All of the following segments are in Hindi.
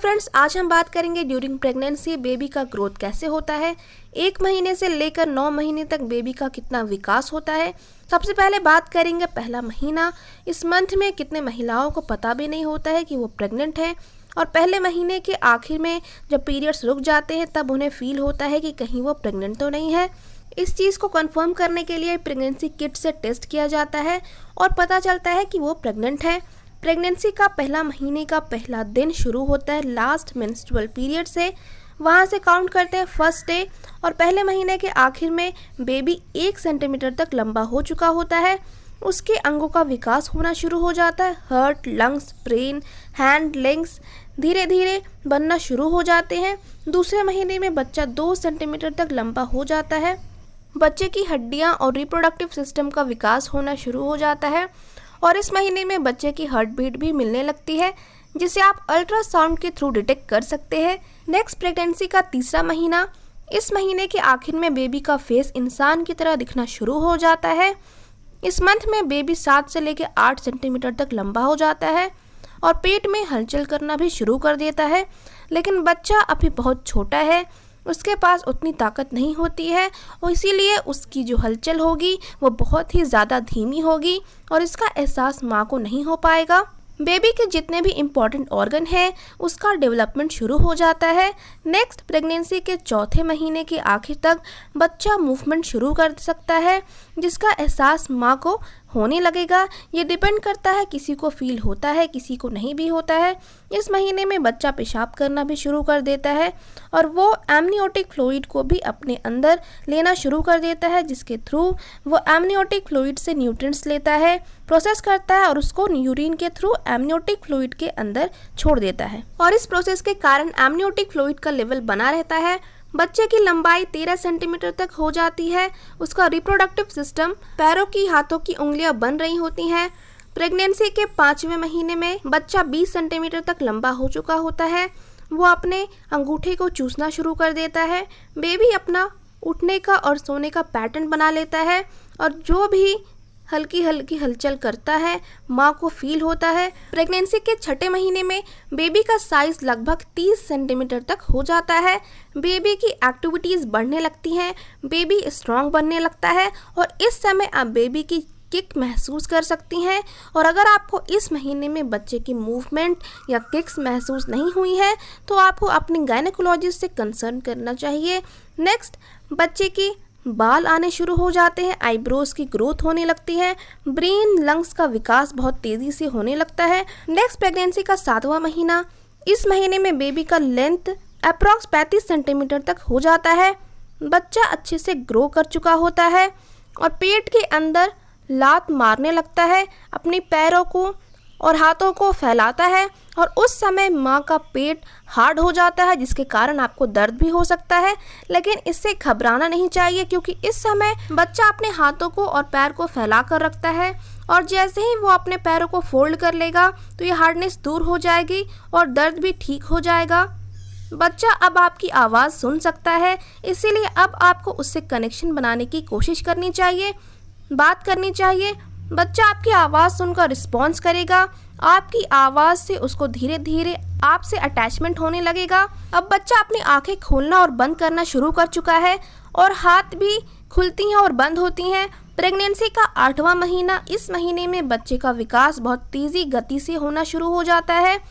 फ्रेंड्स, आज हम बात करेंगे ड्यूरिंग प्रेगनेंसी बेबी का ग्रोथ कैसे होता है। 1 महीने से लेकर 9 महीने तक बेबी का कितना विकास होता है। सबसे पहले बात करेंगे पहला महीना। इस मंथ में कितने महिलाओं को पता भी नहीं होता है कि वो प्रेग्नेंट है, और पहले महीने के आखिर में जब पीरियड्स रुक जाते हैं तब उन्हें फील होता है कि कहीं वो प्रेग्नेंट तो नहीं है। इस चीज़ को कंफर्म करने के लिए प्रेगनेंसी किट से टेस्ट किया जाता है और पता चलता है कि वो प्रेग्नेंट है। प्रेगनेंसी का पहला महीने का पहला दिन शुरू होता है लास्ट मेंस्ट्रुअल पीरियड से। वहाँ से काउंट करते हैं फर्स्ट डे, और पहले महीने के आखिर में बेबी 1 सेंटीमीटर तक लंबा हो चुका होता है। उसके अंगों का विकास होना शुरू हो जाता है। Heart, lungs, brain, hand, legs धीरे धीरे बनना शुरू हो जाते हैं। दूसरे महीने में बच्चा 2 सेंटीमीटर तक लंबा हो जाता है। बच्चे की हड्डियाँ और रिप्रोडक्टिव सिस्टम का विकास होना शुरू हो जाता है, और इस महीने में बच्चे की हार्ट बीट भी मिलने लगती है, जिसे आप अल्ट्रासाउंड के थ्रू डिटेक्ट कर सकते हैं। नेक्स्ट, प्रेगनेंसी का तीसरा महीना। इस महीने के आखिर में बेबी का फेस इंसान की तरह दिखना शुरू हो जाता है। इस मंथ में बेबी 7 से लेकर 8 सेंटीमीटर तक लंबा हो जाता है और पेट में हलचल करना भी शुरू कर देता है। लेकिन बच्चा अभी बहुत छोटा है, उसके पास उतनी ताकत नहीं होती है, और इसीलिए उसकी जो हलचल होगी वो बहुत ही ज़्यादा धीमी होगी और इसका एहसास माँ को नहीं हो पाएगा। बेबी के जितने भी इम्पॉर्टेंट ऑर्गन हैं उसका डेवलपमेंट शुरू हो जाता है। नेक्स्ट, प्रेगनेंसी के चौथे महीने के आखिर तक बच्चा मूवमेंट शुरू कर सकता है, जिसका एहसास माँ को होने लगेगा। ये डिपेंड करता है, किसी को फील होता है, किसी को नहीं भी होता है। इस महीने में बच्चा पेशाब करना भी शुरू कर देता है, और वो एमनियोटिक फ्लूइड को भी अपने अंदर लेना शुरू कर देता है, जिसके थ्रू वो एमनियोटिक फ्लूइड से न्यूट्रिएंट्स लेता है, प्रोसेस करता है और उसको यूरिन के थ्रू एमनियोटिक फ्लूइड के अंदर छोड़ देता है। और इस प्रोसेस के कारण एमनियोटिक फ्लूइड का लेवल बना रहता है। बच्चे की लंबाई 13 सेंटीमीटर तक हो जाती है। उसका रिप्रोडक्टिव सिस्टम, पैरों की, हाथों की उंगलियां बन रही होती हैं। प्रेगनेंसी के 5वें महीने में बच्चा 20 सेंटीमीटर तक लंबा हो चुका होता है। वो अपने अंगूठे को चूसना शुरू कर देता है। बेबी अपना उठने का और सोने का पैटर्न बना लेता है, और जो भी हल्की हल्की हलचल करता है माँ को फील होता है। प्रेगनेंसी के 6ठे महीने में बेबी का साइज लगभग 30 सेंटीमीटर तक हो जाता है। बेबी की एक्टिविटीज़ बढ़ने लगती हैं, बेबी स्ट्रांग बनने लगता है, और इस समय आप बेबी की किक महसूस कर सकती हैं। और अगर आपको इस महीने में बच्चे की मूवमेंट या किक्स महसूस नहीं हुई है तो आपको अपने गायनेकोलॉजिस्ट से कंसर्न करना चाहिए। नेक्स्ट, बच्चे की बाल आने शुरू हो जाते हैं, आईब्रोज की ग्रोथ होने लगती है, ब्रेन, लंग्स का विकास बहुत तेज़ी से होने लगता है। नेक्स्ट, प्रेगनेंसी का 7वां महीना। इस महीने में बेबी का लेंथ अप्रॉक्स 35 सेंटीमीटर तक हो जाता है। बच्चा अच्छे से ग्रो कर चुका होता है और पेट के अंदर लात मारने लगता है, अपने पैरों को और हाथों को फैलाता है, और उस समय माँ का पेट हार्ड हो जाता है, जिसके कारण आपको दर्द भी हो सकता है। लेकिन इससे घबराना नहीं चाहिए, क्योंकि इस समय बच्चा अपने हाथों को और पैर को फैला कर रखता है, और जैसे ही वो अपने पैरों को फोल्ड कर लेगा तो ये हार्डनेस दूर हो जाएगी और दर्द भी ठीक हो जाएगा। बच्चा अब आपकी आवाज़ सुन सकता है, इसीलिए अब आपको उससे कनेक्शन बनाने की कोशिश करनी चाहिए, बात करनी चाहिए। बच्चा आपकी आवाज़ सुनकर रिस्पॉन्स करेगा। आपकी आवाज़ से उसको धीरे धीरे आपसे अटैचमेंट होने लगेगा। अब बच्चा अपनी आंखें खोलना और बंद करना शुरू कर चुका है, और हाथ भी खुलती हैं और बंद होती हैं। प्रेगनेंसी का 8वां महीना। इस महीने में बच्चे का विकास बहुत तेज़ी गति से होना शुरू हो जाता है।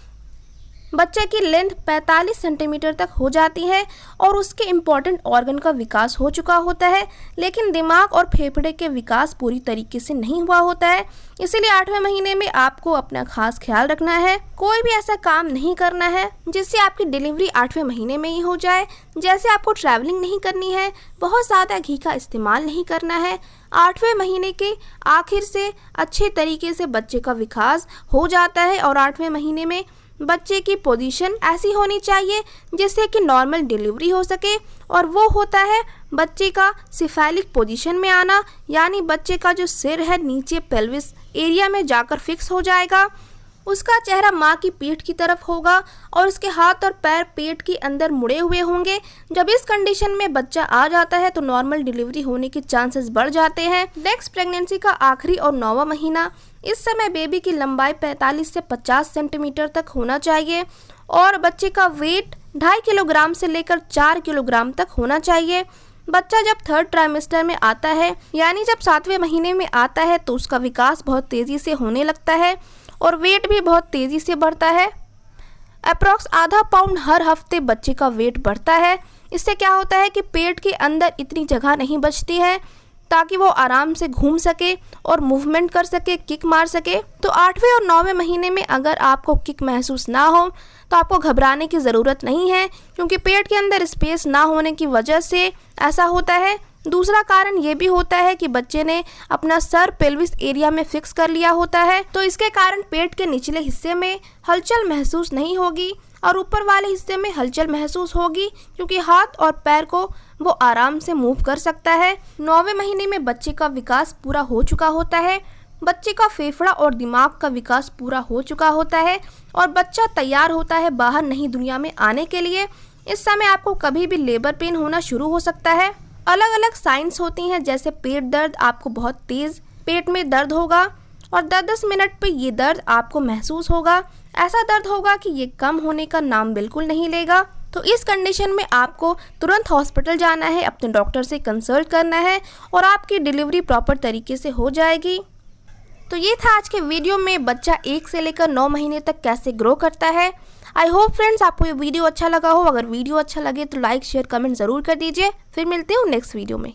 बच्चे की लेंथ 45 सेंटीमीटर तक हो जाती है, और उसके इम्पॉर्टेंट ऑर्गन का विकास हो चुका होता है, लेकिन दिमाग और फेफड़े के विकास पूरी तरीके से नहीं हुआ होता है। इसीलिए 8वें महीने में आपको अपना खास ख्याल रखना है। कोई भी ऐसा काम नहीं करना है जिससे आपकी डिलीवरी 8वें महीने में ही हो जाए। जैसे आपको ट्रैवलिंग नहीं करनी है, बहुत ज़्यादा घी का इस्तेमाल नहीं करना है। 8वें महीने के आखिर से अच्छे तरीके से बच्चे का विकास हो जाता है, और 8वें महीने में बच्चे की पोजीशन ऐसी होनी चाहिए जिससे कि नॉर्मल डिलीवरी हो सके, और वो होता है बच्चे का सिफेलिक पोजीशन में आना, यानी बच्चे का जो सिर है नीचे पेल्विस एरिया में जाकर फिक्स हो जाएगा। उसका चेहरा माँ की पीठ की तरफ होगा और उसके हाथ और पैर पेट के अंदर मुड़े हुए होंगे। जब इस कंडीशन में बच्चा आ जाता है तो नॉर्मल डिलीवरी होने के चांसेस बढ़ जाते हैं। नेक्स्ट, प्रेगनेंसी का आखिरी और 9वां महीना। इस समय बेबी की लंबाई 45 से 50 सेंटीमीटर तक होना चाहिए और बच्चे का वेट 2.5 किलोग्राम से लेकर 4 किलोग्राम तक होना चाहिए। बच्चा जब थर्ड ट्राइमेस्टर में आता है, यानी जब 7वें महीने में आता है, तो उसका विकास बहुत तेज़ी से होने लगता है और वेट भी बहुत तेज़ी से बढ़ता है। अप्रॉक्स आधा पाउंड हर हफ्ते बच्चे का वेट बढ़ता है। इससे क्या होता है कि पेट के अंदर इतनी जगह नहीं बचती है ताकि वो आराम से घूम सके और मूवमेंट कर सके, किक मार सके। तो 8वें और 9वें महीने में अगर आपको किक महसूस ना हो तो आपको घबराने की ज़रूरत नहीं है, क्योंकि पेट के अंदर स्पेस ना होने की वजह से ऐसा होता है। दूसरा कारण ये भी होता है कि बच्चे ने अपना सर पेल्विस एरिया में फिक्स कर लिया होता है, तो इसके कारण पेट के निचले हिस्से में हलचल महसूस नहीं होगी और ऊपर वाले हिस्से में हलचल महसूस होगी, क्योंकि हाथ और पैर को वो आराम से मूव कर सकता है। 9वें महीने में बच्चे का विकास पूरा हो चुका होता है, बच्चे का फेफड़ा और दिमाग का विकास पूरा हो चुका होता है और बच्चा तैयार होता है बाहर नई दुनिया में आने के लिए। इस समय आपको कभी भी लेबर पेन होना शुरू हो सकता है। अलग अलग साइंस होती हैं, जैसे पेट दर्द, आपको बहुत तेज़ पेट में दर्द होगा और 10-10 मिनट पे ये दर्द आपको महसूस होगा। ऐसा दर्द होगा कि ये कम होने का नाम बिल्कुल नहीं लेगा। तो इस कंडीशन में आपको तुरंत हॉस्पिटल जाना है, अपने डॉक्टर से कंसल्ट करना है और आपकी डिलीवरी प्रॉपर तरीके से हो जाएगी। तो ये था आज के वीडियो में बच्चा 1 से लेकर 9 महीने तक कैसे ग्रो करता है। आई होप फ्रेंड्स आपको ये वीडियो अच्छा लगा हो। अगर वीडियो अच्छा लगे तो लाइक, शेयर, कमेंट ज़रूर कर दीजिए। फिर मिलते हैं नेक्स्ट वीडियो में।